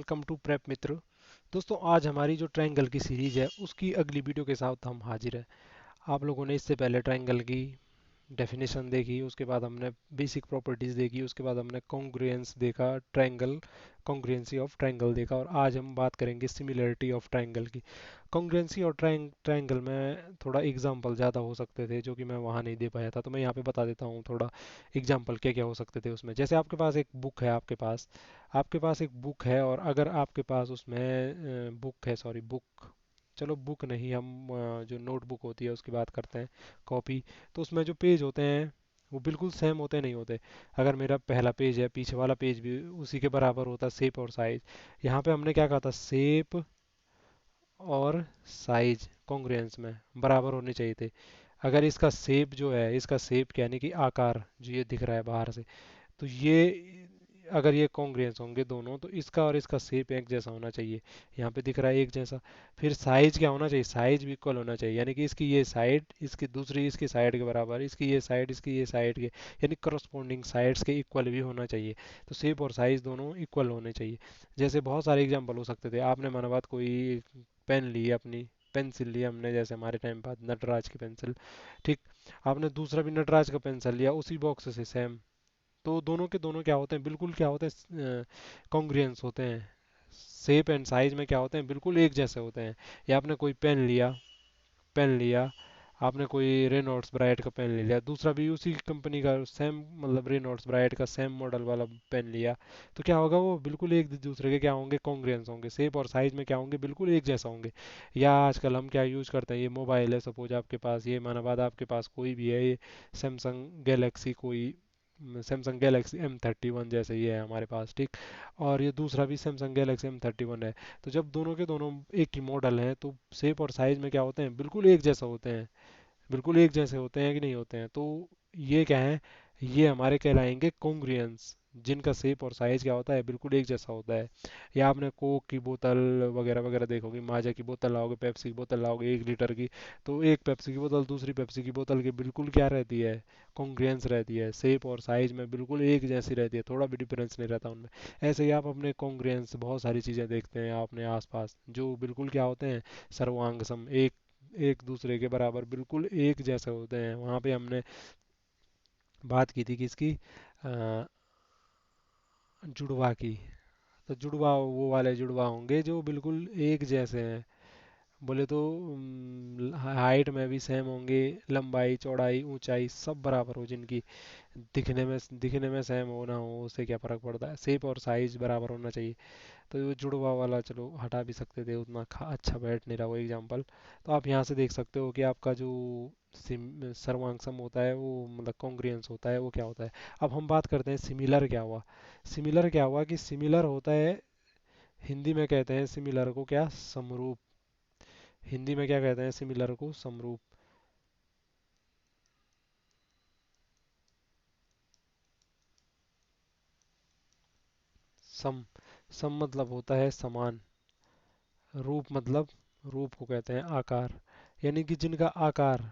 Welcome to prep मित्र। दोस्तों, आज हमारी जो ट्रायंगल की सीरीज है उसकी अगली वीडियो के साथ हम हाजिर हैं। आप लोगों ने इससे पहले ट्रायंगल की डेफिनेशन देखी, उसके बाद हमने बेसिक प्रॉपर्टीज देखी, उसके बाद हमने कॉन्ग्रुएंस देखा, ट्रायंगल कॉन्ग्रुएंसी ऑफ ट्रायंगल देखा, और आज हम बात करेंगे सिमिलरिटी ऑफ ट्रायंगल की। कॉन्ग्रुएंसी और ट्रायंगल में थोड़ा एग्जांपल ज़्यादा हो सकते थे जो कि मैं वहाँ नहीं दे पाया था, तो मैं यहाँ पे बता देता हूँ थोड़ा एग्जांपल क्या क्या हो सकते थे उसमें। जैसे आपके पास एक बुक है, आपके पास एक बुक है, और अगर आपके पास उसमें बुक है, सॉरी बुक, चलो बुक नहीं, हम जो नोटबुक होती है उसकी बात करते हैं, कॉपी। तो उसमें जो पेज होते हैं वो बिल्कुल सेम होते नहीं होते। अगर मेरा पहला पेज है, पीछे वाला पेज भी उसी के बराबर होता है, शेप और साइज। यहाँ पे हमने क्या कहा था, शेप और साइज कॉन्ग्रुएंस में बराबर होने चाहिए थे। अगर इसका शेप जो है, इसका शेप यानी कि आकार जो ये दिख रहा है बाहर से, तो ये अगर ये कॉन्ग्रुएंस होंगे दोनों, तो इसका और इसका शेप एक जैसा होना चाहिए। यहाँ पे दिख रहा है एक जैसा। फिर साइज क्या होना चाहिए, साइज भी इक्वल होना चाहिए, यानी कि इसकी ये साइड इसकी दूसरी इसकी साइड के बराबर, इसकी ये साइड इसकी ये साइड के, यानी करस्पॉन्डिंग साइड्स के इक्वल भी होना चाहिए। तो शेप और साइज दोनों इक्वल होने चाहिए। जैसे बहुत सारे एग्जांपल हो सकते थे। आपने माना बात कोई पेन ली, अपनी पेंसिल ली हमने, जैसे हमारे टाइम बाद नटराज की पेंसिल, ठीक। आपने दूसरा भी नटराज का पेंसिल लिया उसी बॉक्स से सेम, तो दोनों के दोनों क्या होते हैं, बिल्कुल क्या होते हैं, कॉन्ग्रुएंस होते हैं। शेप एंड साइज में क्या होते हैं, बिल्कुल एक जैसे होते हैं। या आपने कोई पेन लिया, आपने कोई रेनॉल्ड्स ब्राइट का पेन ले लिया, दूसरा भी उसी कंपनी का सेम, मतलब रेनॉल्ड्स ब्राइट का सेम मॉडल वाला पेन लिया, तो क्या होगा, वो बिल्कुल एक दूसरे के क्या होंगे, कॉन्ग्रुएंस होंगे, शेप और साइज में क्या होंगे, बिल्कुल एक जैसा होंगे। या आजकल हम क्या यूज़ करते हैं, ये मोबाइल है, सपोज आपके पास, ये माना बाद आपके पास कोई भी है, ये सैमसंग गैलेक्सी कोई सैमसंग गैलेक्सी M31 जैसे ये है हमारे पास, ठीक। और ये दूसरा भी सैमसंग गैलेक्सी M31 है। तो जब दोनों के दोनों एक ही मॉडल हैं, तो शेप और साइज में क्या होते हैं, बिल्कुल एक जैसा होते हैं। बिल्कुल एक जैसे होते हैं कि नहीं होते हैं, तो ये क्या है, ये हमारे कहलाएंगे कॉन्ग्रुएंस, जिनका शेप और साइज क्या होता है, बिल्कुल एक जैसा होता है। या आपने कोक की बोतल वगैरह वगैरह देखोगे, माजा की बोतल लाओगे, पेप्सी की बोतल लाओगे 1 लीटर की, तो एक पेप्सी की बोतल दूसरी पेप्सी की बोतल की बिल्कुल क्या रहती है, कॉन्ग्रुएंस रहती है, शेप और साइज में बिल्कुल एक जैसी रहती है, थोड़ा भी डिफरेंस नहीं रहता उनमें। ऐसे ही आप अपने कॉन्ग्रुएंस बहुत सारी चीज़ें देखते हैं अपने आसपास, जो बिल्कुल क्या होते हैं, सर्वांग सम, एक एक दूसरे के बराबर बिल्कुल एक जैसे होते हैं। वहाँ पे हमने बात की थी किसकी, अ, जुड़वा की। तो जुड़वा वो वाले जुड़वा होंगे जो बिल्कुल एक जैसे हैं। बोले तो हाइट में भी सेम होंगे, लंबाई चौड़ाई ऊंचाई सब बराबर हो जिनकी, दिखने में सेम हो ना हो उससे क्या फ़र्क पड़ता है, शेप और साइज बराबर होना चाहिए। तो वो जुड़वा वाला चलो हटा भी सकते थे, उतना अच्छा बैठ नहीं रहा वो एग्जांपल। तो आप यहाँ से देख सकते हो कि आपका जो सर्वांग होता है वो, मतलब कॉन्ग्रुएंस होता है, वो क्या होता है। अब हम बात करते हैं सिमिलर क्या हुआ। सिमिलर क्या हुआ कि सिमिलर होता है, हिंदी में कहते हैं सिमिलर को क्या, समरूप। हिंदी में क्या कहते हैं सिमिलर को, समरूप। सम सम मतलब होता है समान, रूप मतलब, रूप को कहते हैं आकार, यानी कि जिनका आकार,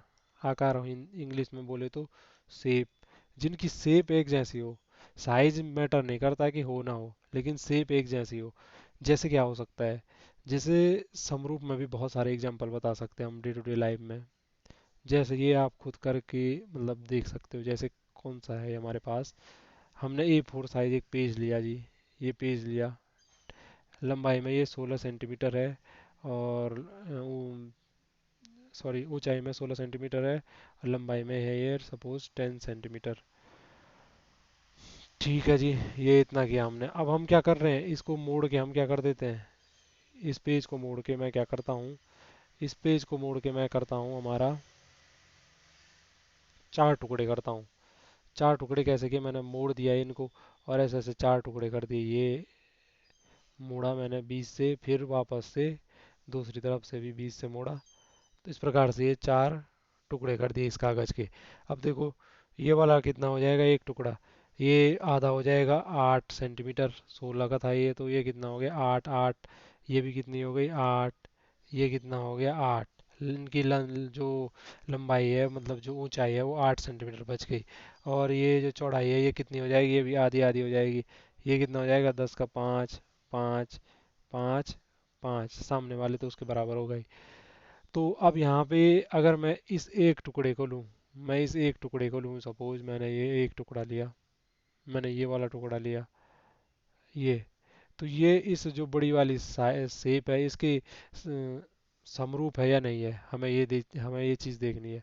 आकार इंग्लिश में बोले तो शेप, जिनकी शेप एक जैसी हो। साइज मैटर नहीं करता कि हो ना हो, लेकिन शेप एक जैसी हो। जैसे क्या हो सकता है, जैसे समरूप में भी बहुत सारे एग्जांपल बता सकते हैं हम डे टू डे लाइफ में। जैसे ये आप खुद करके मतलब देख सकते हो, जैसे कौन सा है हमारे पास, हमने A4 साइज एक पेज लिया जी, ये पेज लिया, लंबाई में ये 16 सेंटीमीटर है, और सॉरी ऊंचाई में 16 सेंटीमीटर है, और लंबाई में है ये सपोज 10 सेंटीमीटर। ठीक है जी, ये इतना किया हमने। अब हम क्या कर रहे हैं, इसको मोड़ के हम क्या कर देते हैं, इस पेज को मोड़ के मैं क्या करता हूँ, इस पेज को मोड़ के मैं करता हूँ हमारा 4 टुकड़े करता हूँ। 4 टुकड़े कैसे किए, मैंने मोड़ दिया इनको, और ऐसे ऐसे 4 टुकड़े कर दिए। ये मोड़ा मैंने 20 से, फिर वापस से दूसरी तरफ से भी 20 से मोड़ा, तो इस प्रकार से ये 4 टुकड़े कर दिए इस कागज़ के। अब देखो, ये वाला कितना हो जाएगा, एक टुकड़ा, ये आधा हो जाएगा 8 सेंटीमीटर, 16 का था ये, तो ये कितना हो गया, 8 8। ये भी कितनी हो गई, 8। ये कितना हो गया, 8। इनकी जो लंबाई है, मतलब जो ऊंचाई है, वो 8 सेंटीमीटर बच गई। और ये जो चौड़ाई है, ये कितनी हो जाएगी, ये भी आधी आधी हो जाएगी। ये कितना हो जाएगा, 10 का 5, 5, पाँच, पाँच सामने वाले तो उसके बराबर हो गए। तो अब यहाँ पे अगर मैं इस एक टुकड़े को लूँ, मैं इस एक टुकड़े को लूँ, सपोज मैंने ये एक टुकड़ा लिया, मैंने ये वाला टुकड़ा लिया, ये, तो ये इस जो बड़ी वाली शेप है इसके समरूप है या नहीं है, हमें ये चीज़ देखनी है।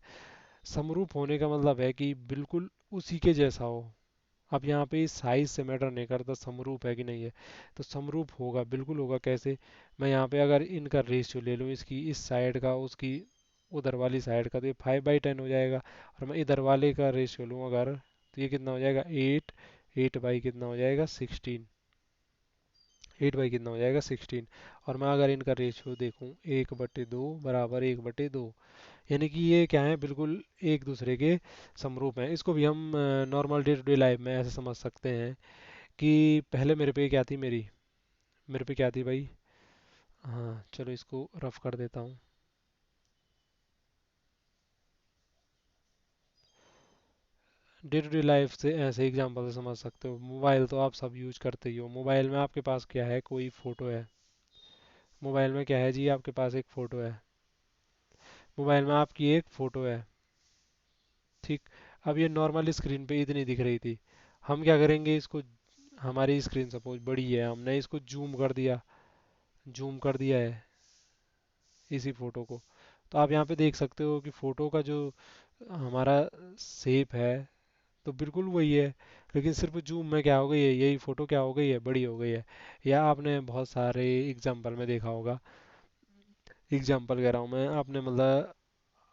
समरूप होने का मतलब है कि बिल्कुल उसी के जैसा हो। अब यहाँ पे साइज से मैटर नहीं करता समरूप है कि नहीं है, तो समरूप होगा, बिल्कुल होगा। कैसे? मैं यहाँ पे अगर इनका रेशियो ले लूँ, इसकी इस साइड का उसकी उधर वाली साइड का, तो ये 5/10 हो जाएगा। और मैं इधर वाले का रेशियो लूँ अगर, तो ये कितना हो जाएगा, 8, 8 बाई कितना हो जाएगा, 16, 8 बाई कितना हो जाएगा, 16। और मैं अगर इनका रेशियो देखूँ, 1/2 बराबर 1/2, यानी कि ये क्या है, बिल्कुल एक दूसरे के समरूप हैं। इसको भी हम normal day to day life में ऐसे समझ सकते हैं कि पहले मेरे पे क्या थी, मेरे पे क्या थी भाई, हाँ चलो इसको रफ कर देता हूँ। डे टू डे लाइफ से ऐसे एग्जांपल से समझ सकते हो। मोबाइल तो आप सब यूज करते ही हो, मोबाइल में आपके पास क्या है, कोई फ़ोटो है। मोबाइल में क्या है जी, आपके पास एक फ़ोटो है, मोबाइल में आपकी एक फ़ोटो है, ठीक। अब ये नॉर्मल स्क्रीन पे इतनी दिख रही थी, हम क्या करेंगे इसको, हमारी स्क्रीन सपोज बड़ी है, हमने इसको जूम कर दिया, जूम कर दिया है इसी फ़ोटो को। तो आप यहाँ पे देख सकते हो कि फ़ोटो का जो हमारा शेप है तो बिल्कुल वही है, लेकिन सिर्फ जूम में क्या हो गई है, यही फ़ोटो क्या हो गई है, बड़ी हो गई है। या आपने बहुत सारे एग्जाम्पल में देखा होगा, एग्जाम्पल कह रहा हूँ मैं, आपने मतलब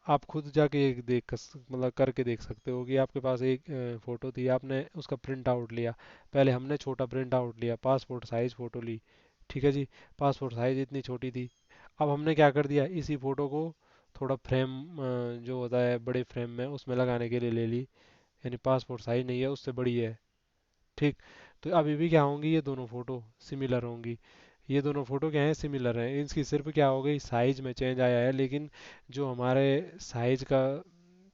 आप खुद जाके एक मतलब करके देख सकते हो कि आपके पास एक फ़ोटो थी, आपने उसका प्रिंट आउट लिया। पहले हमने छोटा प्रिंट आउट लिया, पासपोर्ट साइज़ फ़ोटो ली, ठीक है जी, पासपोर्ट साइज़ इतनी छोटी थी। अब हमने क्या कर दिया, इसी फ़ोटो को थोड़ा फ्रेम जो होता है बड़े फ्रेम में उसमें लगाने के लिए ले ली, यानी पासपोर्ट साइज़ नहीं है, उससे बड़ी है, ठीक। तो अभी भी क्या होंगी, ये दोनों फ़ोटो सिमिलर होंगी। ये दोनों फ़ोटो क्या हैं, सिमिलर हैं। इनकी सिर्फ क्या हो गई, साइज़ में चेंज आया है, लेकिन जो हमारे साइज़ का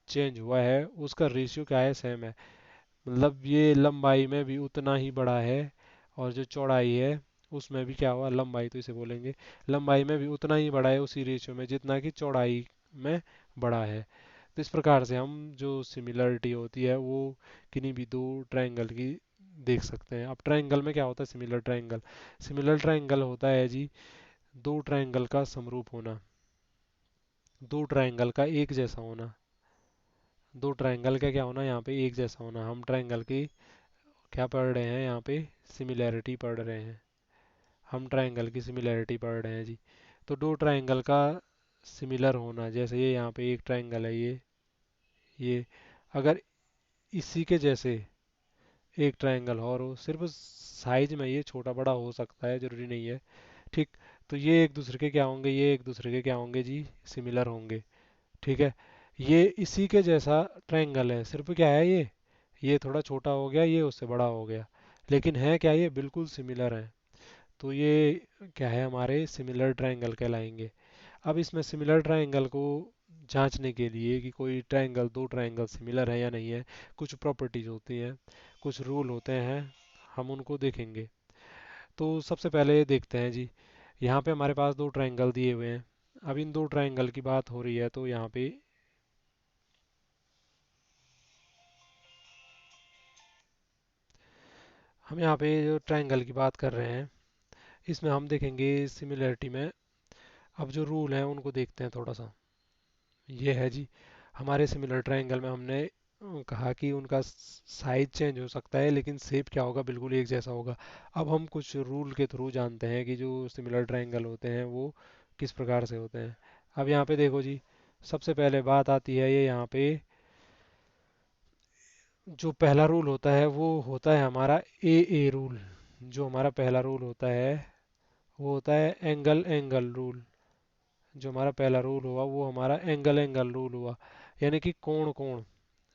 चेंज हुआ है उसका रेशियो क्या है, सेम है। मतलब ये लंबाई में भी उतना ही बड़ा है, और जो चौड़ाई है उसमें भी क्या हुआ, लंबाई तो इसे बोलेंगे, लंबाई में भी उतना ही बड़ा है उसी रेशियो में जितना कि चौड़ाई में बड़ा है। तो इस प्रकार से हम जो सिमिलरिटी होती है वो किन्हीं भी दो ट्रायंगल की देख सकते हैं। अब ट्रायंगल में क्या होता है, सिमिलर ट्रायंगल होता है जी दो ट्रायंगल का समरूप होना, दो ट्रायंगल का एक जैसा होना, दो ट्रायंगल का क्या होना, यहाँ पे एक जैसा होना। हम ट्रायंगल की क्या पढ़ रहे हैं यहाँ पे, सिमिलैरिटी पढ़ रहे हैं, हम ट्रायंगल की सिमिलैरिटी पढ़ रहे हैं जी। तो दो ट्रायंगल का सिमिलर होना, जैसे ये यहाँ पे एक ट्रायंगल है, ये अगर इसी के जैसे एक ट्रायंगल और हो, सिर्फ साइज में ये छोटा बड़ा हो सकता है, जरूरी नहीं है, ठीक। तो ये एक दूसरे के क्या होंगे, ये एक दूसरे के क्या होंगे जी, सिमिलर होंगे, ठीक है। ये इसी के जैसा ट्रायंगल है, सिर्फ क्या है ये थोड़ा छोटा हो गया, ये उससे बड़ा हो गया, लेकिन है क्या, ये बिल्कुल सिमिलर है। तो ये क्या है, हमारे सिमिलर ट्रायंगल कहलाएंगे। अब इसमें सिमिलर ट्रायंगल को जांचने के लिए कि कोई ट्रायंगल, दो ट्रायंगल सिमिलर है या नहीं है, कुछ प्रॉपर्टीज होती हैं, कुछ रूल होते हैं, हम उनको देखेंगे। तो सबसे पहले ये देखते हैं जी, यहाँ पे हमारे पास दो ट्रायंगल दिए हुए हैं। अब इन दो ट्रायंगल की बात हो रही है, तो यहाँ पे हम यहाँ पे जो ट्रायंगल की बात कर रहे हैं, इसमें हम देखेंगे सिमिलरिटी में। अब जो रूल हैं उनको देखते हैं थोड़ा सा। ये है जी, हमारे सिमिलर ट्रायंगल में हमने कहा कि उनका साइज चेंज हो सकता है, लेकिन शेप क्या होगा, बिल्कुल एक जैसा होगा। अब हम कुछ रूल के थ्रू जानते हैं कि जो सिमिलर ट्रायंगल होते हैं वो किस प्रकार से होते हैं। अब यहाँ पे देखो जी, सबसे पहले बात आती है ये यहाँ पे, जो पहला रूल होता है वो होता है हमारा ए रूल। जो हमारा पहला रूल होता है वो होता है एंगल एंगल रूल। जो हमारा पहला रूल हुआ वो हमारा एंगल एंगल रूल हुआ, यानी कि कोण कोण,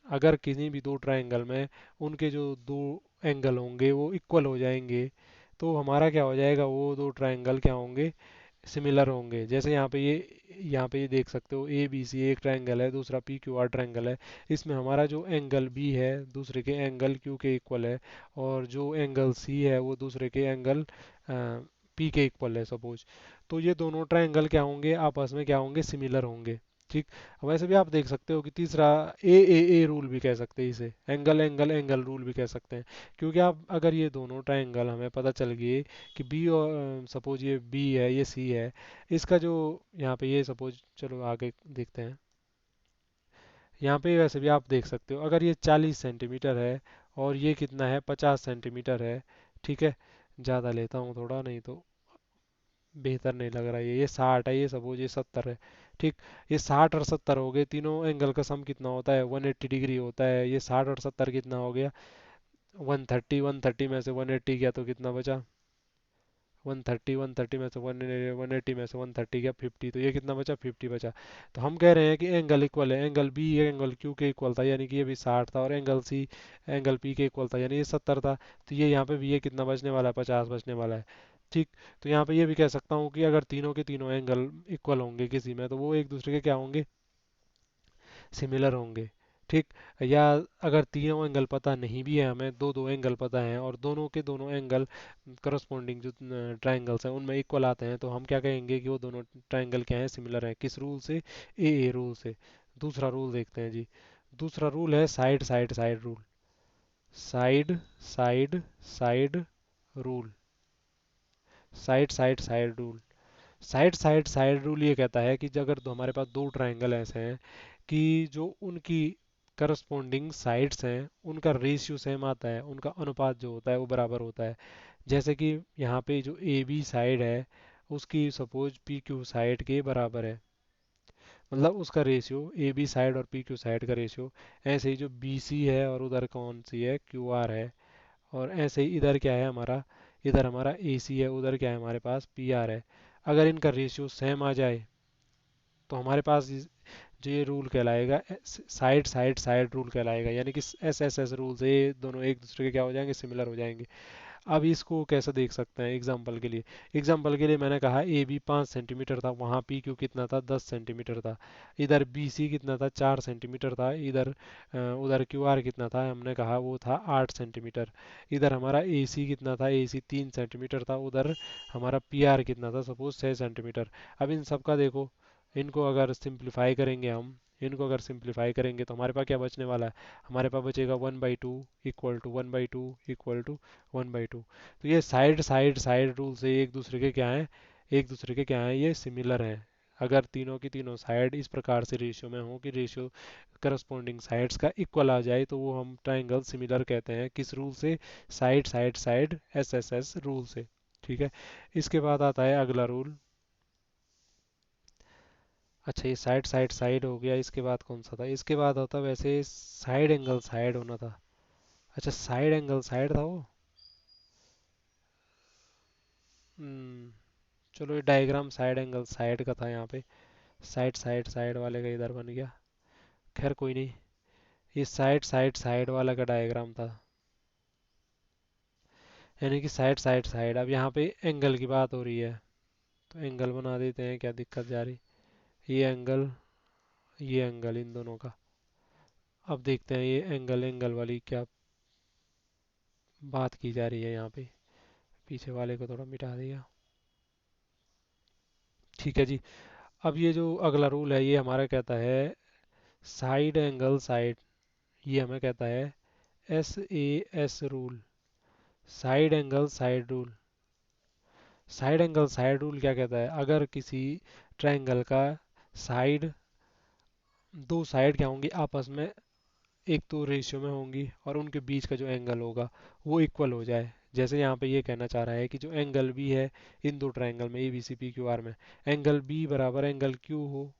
अगर किसी भी दो ट्रायंगल में उनके जो दो एंगल होंगे वो इक्वल हो जाएंगे, तो हमारा क्या हो जाएगा, वो दो ट्रायंगल क्या होंगे, सिमिलर होंगे। जैसे यहाँ पे ये देख सकते हो, ए बी सी एक ट्रायंगल है, दूसरा पी क्यू आर ट्रायंगल है। इसमें हमारा जो एंगल बी है दूसरे के एंगल क्यू के इक्वल है, और जो एंगल सी है वो दूसरे के एंगल पी के इक्वल है सपोज, तो ये दोनों ट्रायंगल क्या होंगे, आपस में क्या होंगे, सिमिलर होंगे। ठीक। वैसे भी आप देख सकते हो कि तीसरा ए रूल भी कह सकते हैं इसे, एंगल एंगल एंगल रूल भी कह सकते हैं। क्योंकि आप अगर ये दोनों ट्रायंगल हमें पता चल गए कि बी और सपोज ये बी है ये सी है, इसका जो यहाँ पे ये सपोज, चलो आगे देखते हैं। यहाँ पे वैसे भी आप देख सकते हो अगर ये 40 सेंटीमीटर है और ये कितना है, 50 सेंटीमीटर है। ठीक है, ज़्यादा लेता हूँ थोड़ा, नहीं तो बेहतर नहीं लग रहा है। ये 60 है, ये सपोज ये 70 है। ठीक। ये 60 और 70 हो गए, तीनों एंगल का सम कितना होता है, 180 डिग्री होता है। ये 60 और 70 कितना हो गया, 130। 130 में से 180 गया तो कितना बचा, 130। 130 में से 180 में से 130 गया 50, तो ये कितना बचा, 50 बचा। तो हम कह रहे हैं कि एंगल इक्वल है, एंगल बी एंगल क्यू के इक्वल था, यानी कि ये भी 60 था, और एंगल सी एंगल पी के इक्वल था, यानी ये 70 था। तो ये यहाँ पे भी ये कितना बचने वाला है, 50 बचने वाला है। ठीक। तो यहाँ पे ये भी कह सकता हूँ कि अगर तीनों के तीनों एंगल इक्वल होंगे किसी में, तो वो एक दूसरे के क्या होंगे, सिमिलर होंगे। ठीक। या अगर तीनों एंगल पता नहीं भी है हमें, दो दो एंगल पता है और दोनों के दोनों एंगल करस्पॉन्डिंग जो ट्रायंगल्स हैं उनमें इक्वल आते हैं, तो हम क्या कहेंगे कि वो दोनों ट्रायंगल क्या हैं, सिमिलर हैं। किस रूल से, ए रूल से। दूसरा रूल देखते हैं जी। दूसरा रूल है side side side rule. Side side side rule. Side side side rule. Side side side rule ये कहता है कि अगर हमारे पास दो ट्रायंगल ऐसे हैं कि जो उनकी करस्पॉन्डिंग साइड्स हैं उनका रेशियो सेम आता है, उनका अनुपात जो होता है वो बराबर होता है। जैसे कि यहाँ पे जो ए बी साइड है उसकी सपोज पी क्यू साइड के बराबर है, मतलब उसका रेशियो ए बी साइड और पी क्यू साइड का रेशियो। ऐसे ही जो बी सी है और उधर कौन सी है, क्यू आर है। और ऐसे ही इधर क्या है हमारा, इधर हमारा ए सी है, उधर क्या है हमारे पास पी आर है। अगर इनका रेशियो सेम आ जाए तो हमारे पास जो ये रूल कहलाएगा साइड साइड साइड रूल कहलाएगा, यानी कि एस एस एस रूल से ये दोनों एक दूसरे के क्या हो जाएंगे, सिमिलर हो जाएंगे। अब इसको कैसे देख सकते हैं, एग्जाम्पल के लिए। एग्जाम्पल के लिए मैंने कहा ए बी 5 सेंटीमीटर था, वहाँ पी क्यू कितना था, 10 सेंटीमीटर था। इधर बी सी कितना था, 4 सेंटीमीटर था। इधर उधर क्यू आर कितना था, हमने कहा वो था 8 सेंटीमीटर। इधर हमारा ए सी कितना था, ए सी 3 सेंटीमीटर था। उधर हमारा पी आर कितना था, सपोज 6 सेंटीमीटर। अब इन सब का देखो, इनको अगर सिंप्लीफाई करेंगे हम, इनको अगर सिंप्लीफाई करेंगे तो हमारे पास क्या बचने वाला है, हमारे पास बचेगा 1/2 इक्वल टू 1/2 इक्वल टू 1/2। तो ये साइड साइड साइड रूल से एक दूसरे के क्या हैं, एक दूसरे के क्या हैं, ये सिमिलर हैं। अगर तीनों की तीनों साइड इस प्रकार से रेशियो में हो कि रेशियो करस्पॉन्डिंग साइड्स का इक्वल आ जाए, तो वो हम ट्रायंगल सिमिलर कहते हैं। किस रूल से, side side side S S S rule से। ठीक है। इसके बाद आता है अगला रूल। अच्छा, ये साइड साइड साइड हो गया, इसके बाद कौन सा था, इसके बाद होता वैसे साइड एंगल साइड होना था। अच्छा, साइड एंगल साइड था वो। हम्म, चलो ये डायग्राम साइड एंगल साइड का था यहाँ पे, साइड साइड साइड वाले का इधर बन गया। खैर कोई नहीं, ये साइड साइड साइड वाला का डायग्राम था, यानी कि साइड साइड साइड। अब यहाँ पे एंगल की बात हो रही है तो एंगल बना देते हैं, क्या दिक्कत जा रही। ये एंगल, ये एंगल, इन दोनों का। अब देखते हैं ये एंगल एंगल वाली क्या बात की जा रही है यहाँ पे। पीछे वाले को थोड़ा मिटा दिया। ठीक है जी। अब ये जो अगला रूल है ये हमारा कहता है साइड एंगल साइड, ये हमें कहता है S A S rule. Side angle side rule. Side angle side rule क्या कहता है, अगर किसी ट्रायंगल का साइड, दो साइड क्या होंगी आपस में, एक तो रेशियो में होंगी और उनके बीच का जो एंगल होगा वो इक्वल हो जाए। जैसे यहाँ पे ये कहना चाह रहा है कि जो एंगल बी है इन दो ट्रायंगल में A B C P Q R में, एंगल बी बराबर एंगल क्यू हो,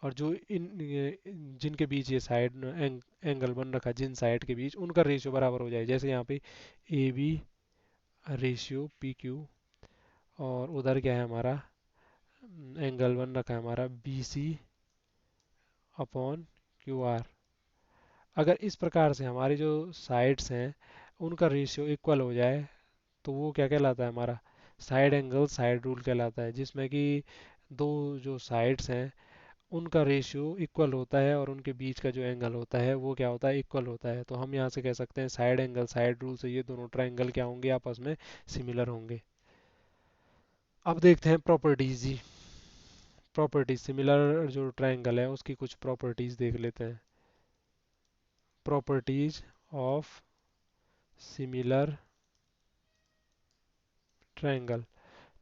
और जो जिनके बीच ये साइड एंगल बन रखा है, जिन साइड के बीच उनका रेशियो बराबर हो जाए। जैसे यहाँ पे A B ratio P Q, और उधर क्या है हमारा, एंगल बन रखा है हमारा B C upon Q R. अगर इस प्रकार से हमारी जो साइड्स हैं उनका रेशियो इक्वल हो जाए तो वो क्या कहलाता है हमारा, साइड एंगल साइड रूल कहलाता है, जिसमें कि दो जो साइड्स हैं उनका रेशियो इक्वल होता है और उनके बीच का जो एंगल होता है वो क्या होता है, इक्वल होता है। तो हम यहाँ से कह सकते हैं साइड एंगल साइड रूल से ये दोनों ट्रायंगल क्या होंगे, आपस में सिमिलर होंगे। अब देखते हैं प्रॉपर्टीज जी। प्रॉपर्टीज सिमिलर जो ट्रायंगल है उसकी कुछ प्रॉपर्टीज देख लेते हैं। Properties of similar triangle.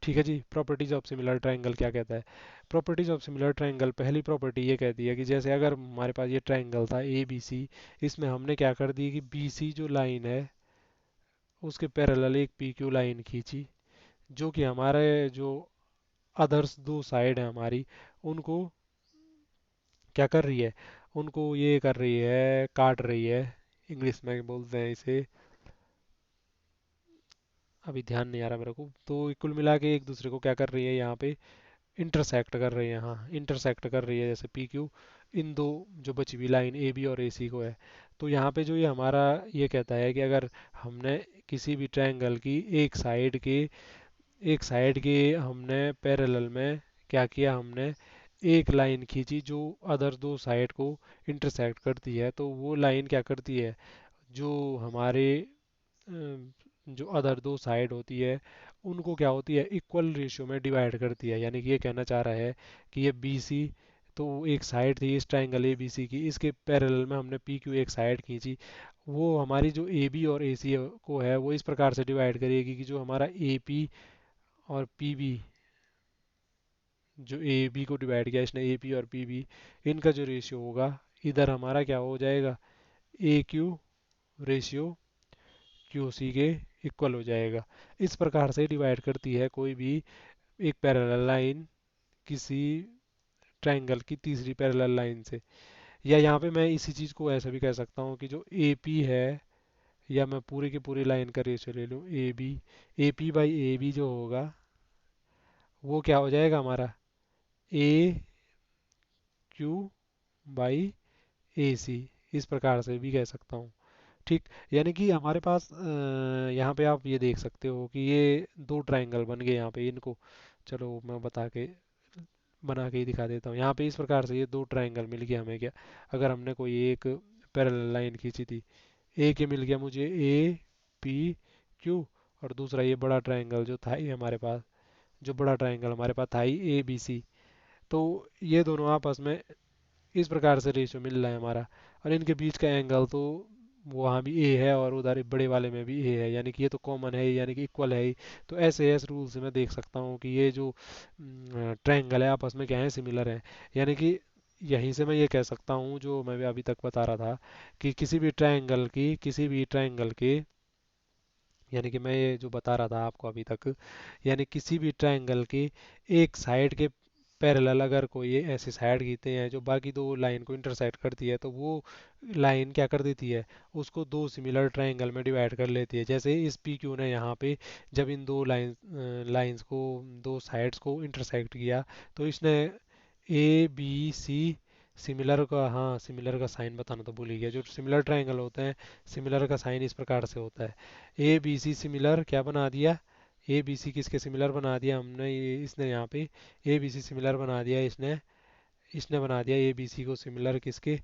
ठीक है जी, प्रॉपर्टीज ऑफ सिमिलर ट्रायंगल क्या कहता है? प्रॉपर्टीज ऑफ सिमिलर ट्रायंगल पहली प्रॉपर्टी ये कहती है कि जैसे अगर हमारे पास ये ट्रायंगल था ए बी सी, इसमें हमने क्या कर दी कि बी सी जो लाइन है उसके पैरेलल एक पी क्यू लाइन खींची, जो कि हमारे जो अदर्स दो साइड है हमारी, उनको क्या कर रही है, उनको ये कर रही है, काट रही है। इंग्लिश में बोलते हैं इसे, अभी ध्यान नहीं आ रहा मेरे को। तो कुल मिला के एक दूसरे को क्या कर रही है यहाँ पे, इंटरसेक्ट कर रही है। हाँ, इंटरसेक्ट कर रही है जैसे पी क्यू इन दो जो बची हुई लाइन ए बी और ए सी को है। तो यहाँ पे जो ये हमारा ये कहता है कि अगर हमने किसी भी ट्रायंगल की एक साइड के हमने पैरेलल में क्या किया, हमने एक लाइन खींची जो अदर दो साइड को इंटरसेक्ट करती है, तो वो लाइन क्या करती है, जो हमारे जो अदर दो साइड होती है उनको क्या होती है, इक्वल रेशियो में डिवाइड करती है। यानी कि ये कहना चाह रहा है कि ये बी सी, तो एक साइड थी इस ट्रायंगल ए बी सी की, इसके पैरेलल में हमने पी क्यू एक साइड खींची, वो हमारी जो ए बी और ए सी को है वो इस प्रकार से डिवाइड करेगी कि जो हमारा ए पी और पी बी, जो ए बी को डिवाइड किया इसने, ए पी और पी बी, इनका जो रेशियो होगा इधर हमारा क्या हो जाएगा, ए क्यू रेशियो क्यू सी के इक्वल हो जाएगा। इस प्रकार से डिवाइड करती है कोई भी एक पैरेलल लाइन किसी ट्रायंगल की तीसरी पैरेलल लाइन से। या यहाँ पे मैं इसी चीज़ को ऐसा भी कह सकता हूँ कि जो ए पी है, या मैं पूरी की पूरी लाइन का रेशियो ले लूँ A B, A P by A B जो होगा वो क्या हो जाएगा हमारा, ए क्यू बाई ए सी। इस प्रकार से भी कह सकता हूँ। ठीक, यानी कि हमारे पास यहाँ पे आप ये देख सकते हो कि ये दो ट्रायंगल बन गए यहाँ पे, इनको चलो मैं बना के ही दिखा देता हूँ। यहाँ पे इस प्रकार से ये दो ट्रायंगल मिल गया हमें। क्या, अगर हमने कोई एक पैरेलल लाइन खींची थी, एक ये मिल गया मुझे ए पी क्यू, और दूसरा ये बड़ा ट्रायंगल जो था ये हमारे पास, जो बड़ा ट्रायंगल हमारे पास था ही ए बी सी। तो ये दोनों आपस में इस प्रकार से रेशियो मिल रहा है हमारा, और इनके बीच का एंगल तो वहाँ भी ए है और उधर बड़े वाले में भी ए है, यानी कि ये तो कॉमन है ही, यानी कि इक्वल है ही। तो ऐसे ऐसे रूल से मैं देख सकता हूँ कि ये जो ट्रायंगल है आपस में क्या है, सिमिलर है। यानी कि यहीं से मैं ये कह सकता हूँ जो मैं भी अभी तक बता रहा था कि किसी भी ट्रायंगल के, यानी कि मैं ये जो बता रहा था आपको अभी तक, यानी किसी भी ट्रायंगल के एक साइड के पैरेलल अगर कोई ऐसी साइड खींचते हैं जो बाकी दो लाइन को इंटरसेक्ट करती है, तो वो लाइन क्या कर देती है, उसको दो सिमिलर ट्रायंगल में डिवाइड कर लेती है। जैसे इस पी क्यू ने यहाँ पे जब इन दो लाइंस को, दो साइड्स को इंटरसेक्ट किया, तो इसने ए बी सी सिमिलर का, हाँ सिमिलर का साइन बताना तो भूल ही गया। जो सिमिलर ट्रायंगल होते हैं, सिमिलर का साइन इस प्रकार से होता है, ए बी सी सिमिलर क्या बना दिया, ए बी सी किसके सिमिलर बना दिया हमने, इसने यहाँ पे ए बी सी सिमिलर बना दिया, इसने इसने बना दिया ए बी सी को सिमिलर किसके,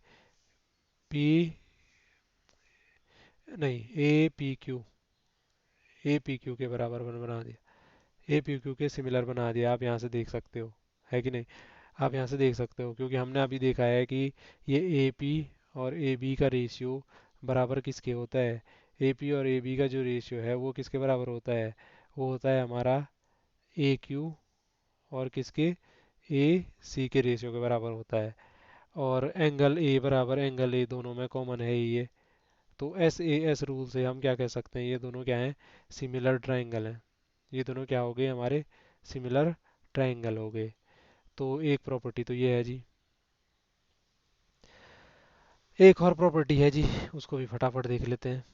पी, नहीं, A P Q, A P Q के बराबर बना दिया, ए पी क्यू के सिमिलर बना दिया। आप यहाँ से देख सकते हो, है कि नहीं? आप यहाँ से देख सकते हो क्योंकि हमने अभी देखा है कि ये ए पी और ए बी का रेशियो बराबर किसके होता है, ए पी और ए बी का जो रेशियो है वो किसके बराबर होता है, वो होता है हमारा ए क्यू और किसके, ए सी के रेशियो के बराबर होता है। और एंगल ए बराबर एंगल ए दोनों में कॉमन है ही ये। तो एस ए एस रूल से हम क्या कह सकते हैं, ये दोनों क्या हैं, सिमिलर ट्रायंगल हैं। ये दोनों क्या हो गए हमारे, सिमिलर ट्रायंगल हो गए। तो एक प्रॉपर्टी तो ये है जी। एक और प्रॉपर्टी है जी, उसको भी फटाफट देख लेते हैं।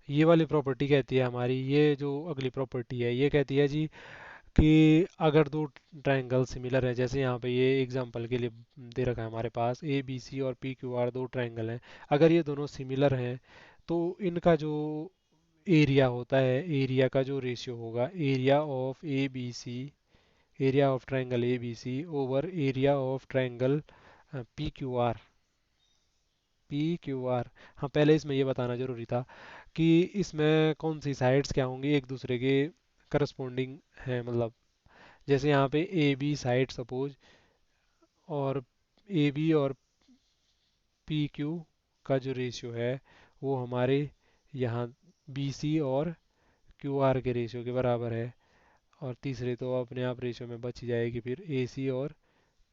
ये वाली प्रॉपर्टी कहती है हमारी, ये जो अगली प्रॉपर्टी है ये कहती है जी कि अगर दो ट्रायंगल सिमिलर है, जैसे यहाँ पे ये एग्जांपल के लिए दे रखा है हमारे पास ए बी सी और पी क्यू आर दो ट्रायंगल हैं, अगर ये दोनों सिमिलर हैं तो इनका जो एरिया होता है, एरिया का जो रेशियो होगा, area of A B C, area of triangle A B C over area of triangle P Q R, P Q R. हाँ, पहले इसमें ये बताना जरूरी था कि इसमें कौन सी साइड्स क्या होंगी, एक दूसरे के करस्पॉन्डिंग है, मतलब जैसे यहाँ पे ए बी साइड सपोज, और ए बी और पी क्यू का जो रेशियो है वो हमारे यहाँ बी सी और क्यू आर के रेशियो के बराबर है। और तीसरे तो अपने आप रेशियो में बच ही जाएगी, फिर ए सी और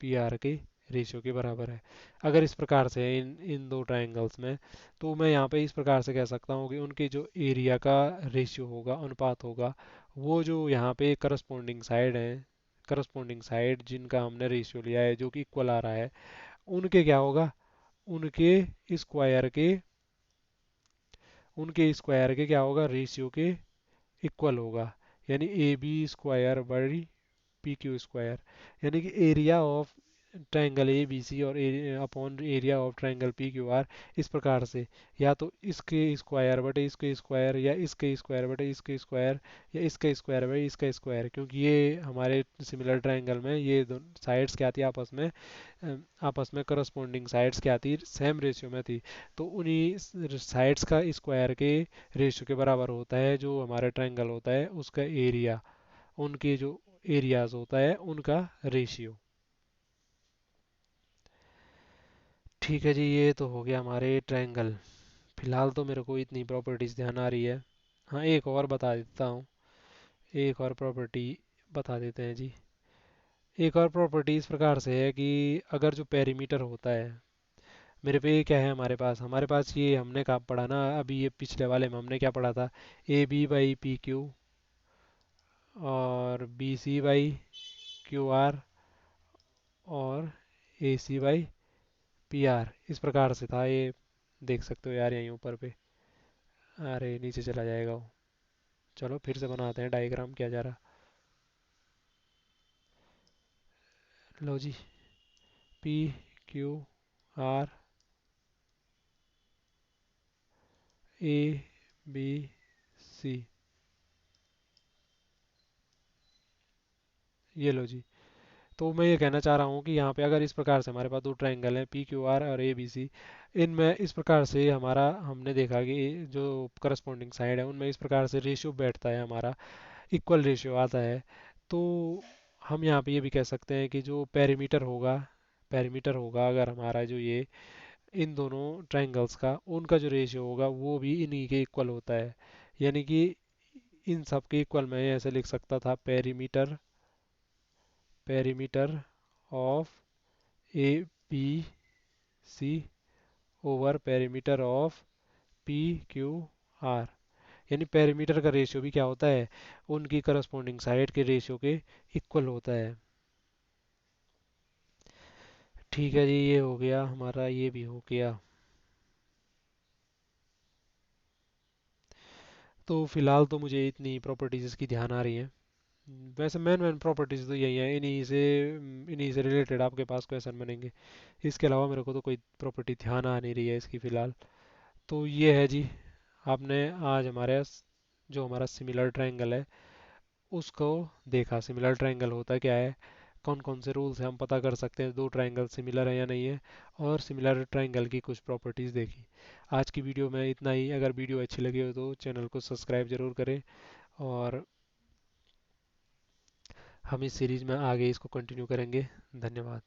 पी आर के रेशियो के बराबर है। अगर इस प्रकार से है इन इन दो ट्राइंगल्स में, तो मैं यहाँ पे इस प्रकार से कह सकता हूँ कि उनके जो एरिया का रेशियो होगा, अनुपात होगा, वो जो यहाँ पे करस्पॉन्डिंग साइड है, करस्पॉन्डिंग साइड जिनका हमने रेशियो लिया है जो कि इक्वल आ रहा है, उनके क्या होगा, उनके स्क्वायर के उनके स्क्वायर के क्या होगा, रेशियो के इक्वल होगा। यानी A B square by P Q square, यानी कि area of triangle A B C और upon area of triangle P Q R, इस प्रकार से या तो इसके स्क्वायर बटे इसके स्क्वायर, या इसके स्क्वायर बटे इसके स्क्वायर, या इसका स्क्वायर बटे इसका स्क्वायर, क्योंकि ये हमारे सिमिलर ट्राइंगल में ये दोनों साइड्स क्या थी आपस में, आपस में करस्पॉन्डिंग साइड्स क्या थी, सेम रेशियो में थी। तो उन्हीं साइड्स का स्क्वायर के रेशियो के बराबर होता है जो हमारा ट्राइंगल होता है उसका एरिया, उनके जो एरियाज होता है उनका रेशियो। ठीक है जी, ये तो हो गया हमारे ट्रायंगल। फिलहाल तो मेरे को इतनी प्रॉपर्टीज ध्यान आ रही है। हाँ, एक और बता देता हूँ, एक और प्रॉपर्टी बता देते हैं जी। एक और प्रॉपर्टी इस प्रकार से है कि अगर जो पेरीमीटर होता है, मेरे पे क्या है, हमारे पास ये हमने कहा पढ़ा ना अभी, ये पिछले वाले में हमने क्या पढ़ा था, A B by P Q और B C by Q R और A C by P R, इस प्रकार से था ये। देख सकते हो यार यहीं ऊपर पे, अरे नीचे चला जाएगा वो। चलो फिर से बनाते हैं डायग्राम, क्या जा रहा। लो जी, P Q R A B C, ये लो जी। तो मैं ये कहना चाह रहा हूँ कि यहाँ पे अगर इस प्रकार से हमारे पास दो ट्रायंगल हैं पी क्यू आर और ए बी सी, इनमें इस प्रकार से हमारा हमने देखा कि जो करस्पॉन्डिंग साइड है उनमें इस प्रकार से रेशियो बैठता है हमारा, इक्वल रेशियो आता है। तो हम यहाँ पे ये भी कह सकते हैं कि जो पेरीमीटर होगा अगर हमारा जो ये इन दोनों ट्रायंगल्स का, उनका जो रेशियो होगा वो भी इन्हीं के इक्वल होता है। यानी कि इन सब के इक्वल मैं ऐसे लिख सकता था, perimeter perimeter of A B C over perimeter of P Q R. यानी पेरीमीटर का रेशियो भी क्या होता है, उनकी करस्पॉन्डिंग साइड के रेशियो के इक्वल होता है। ठीक है जी, ये हो गया हमारा, ये भी हो गया। तो फिलहाल तो मुझे इतनी प्रॉपर्टीज इसकी ध्यान आ रही हैं। वैसे मेन मेन प्रॉपर्टीज तो यही है, इन्हीं से रिलेटेड आपके पास क्वेश्चन बनेंगे। इसके अलावा मेरे को तो कोई प्रॉपर्टी ध्यान आ नहीं रही है इसकी फ़िलहाल। तो ये है जी, आपने आज जो हमारा सिमिलर ट्रायंगल है उसको देखा। सिमिलर ट्रायंगल होता क्या है, कौन कौन से रूल से हम पता कर सकते हैं दो ट्रायंगल सिमिलर है या नहीं है, और सिमिलर ट्रायंगल की कुछ प्रॉपर्टीज़ देखी। आज की वीडियो में इतना ही। अगर वीडियो अच्छी लगी हो तो चैनल को सब्सक्राइब ज़रूर करें, और हम इस सीरीज़ में आगे इसको कंटिन्यू करेंगे। धन्यवाद।